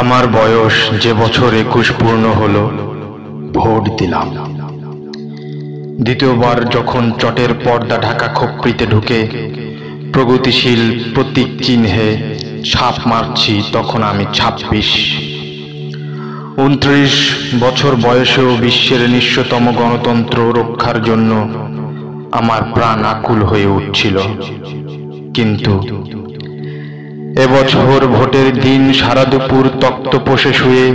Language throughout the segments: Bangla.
আমার বয়স যে বছর 21 পূর্ণ হলো, ভোট দিলাম। দ্বিতীয়বার যখন চটের পর্দা ঢাকা খোপড়িতে ঢুকে প্রগতিশীল প্রতীক চিহ্নে ছাপ মারছি, তখন আমি 26। 29 বছর বয়সেও বিশ্বের নিঃস্বতম গণতন্ত্র রক্ষার জন্য আমার প্রাণ আকুল হয়ে উঠছিল। কিন্তু এবছর ভোটের দিন সারা দুপুর তক্তপোষে শুয়ে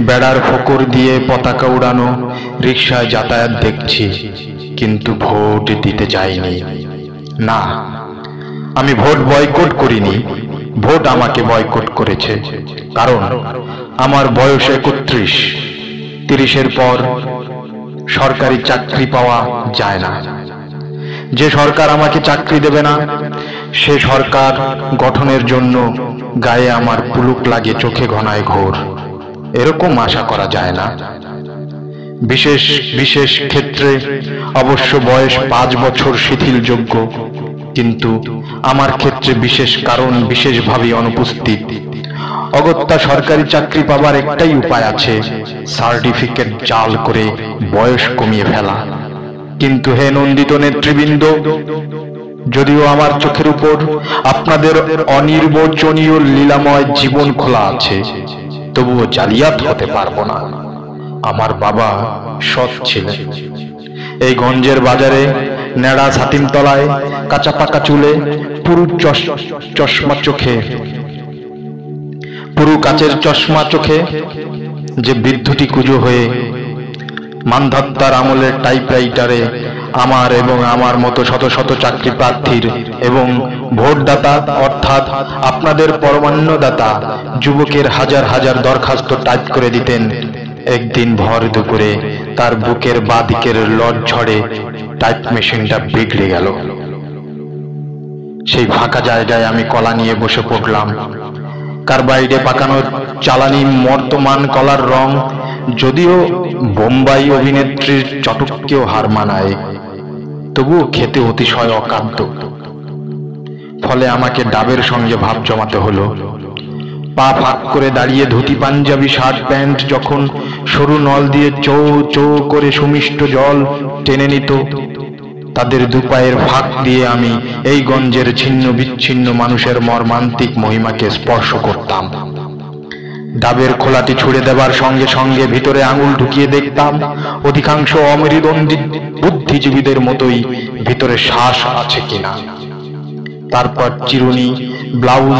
বেড়ার ফোকর দিয়ে পতাকা উড়ানো রিকশায় যাতায়াত দেখছি, কিন্তু ভোট দিতে যাইনি। না, আমি ভোট বয়কট করিনি, ভোট আমাকে বয়কট করেছে। কারণ আমার বয়স 31। 30-এর পর সরকারি চাকরি পাওয়া যায় না। যে সরকার আমাকে চাকরি দেবে না, সে সরকার গঠনের জন্য গায়ে আমার পুলক লাগে, চোখে ঘনায় ঘোর। এরকম আশা করা যায় না। বিশেষ বিশেষ ক্ষেত্রে অবশ্য বয়স 5 বছর শিথিলযোগ্য, কিন্তু আমার ক্ষেত্রে বিশেষ কারণ বিশেষভাবে অনুপস্থিত। অগত্যা সরকারি চাকরি পাবার একটাই উপায় আছে, সার্টিফিকেট জাল করে বয়স কমিয়ে ফেলা। কিন্তু হে নন্দিত নেতৃবৃন্দ, যদিও আমার চোখের উপর আপনাদের অনির্বচনীয় লীলাময় জীবন খোলা আছে, তবুও জালিয়াত হতে পারবো না। আমার বাবা সৎ ছিলেন। এই গঞ্জের বাজারে নেড়া ছাতিমতলায় কাঁচা পাকা চুলে পুরু কাচের চশমা চোখে যে বিদ্যুতি কুজো হয়ে মান্ধাত্তার আমলের টাইপরাইটারে আমার এবং আমার মতো শত শত চাকরি প্রার্থীর এবং ভোটদাতা অর্থাৎ আপনাদের পরমান্যদাতা যুবকের হাজার হাজার দরখাস্ত টাইপ করে দিতেন, একদিন ভর দুপুরে তার বুকের বাঁদিকের লট ঝড়ে টাইপ মেশিনটা বিগড়ে গেল। সেই ফাঁকা জায়গায় আমি কলা নিয়ে বসে পড়লাম। কার্বাইডে পাকানো চালানি মর্তমান কলার রং যদিও বোম্বাই অভিনেত্রীর চটককেও হার মানায়, তবুও খেতে অতিশয় অখাদ্য। ফলে আমাকে ডাবের সঙ্গে ভাব জমাতে হলো। পা ফাঁক করে দাঁড়িয়ে ধুতি পাঞ্জাবি শার্ট প্যান্ট যখন সরু নল দিয়ে চৌ চৌ করে সুমিষ্ট জল টেনে নিত, তাদের দুপায়ের ফাঁক দিয়ে আমি এই গঞ্জের ছিন্ন বিচ্ছিন্ন মানুষের মর্মান্তিক মহিমাকে স্পর্শ করতাম। ডাবের খোলাটি ছুড়ে দেবার সঙ্গে সঙ্গে ভিতরে আঙুল ঢুকিয়ে দেখতাম অধিকাংশ অমেরুদণ্ডী বুদ্ধিজীবীদের মতোই ভিতরে শ্বাস আছে কিনা। তারপর চিরুনি, ব্লাউজ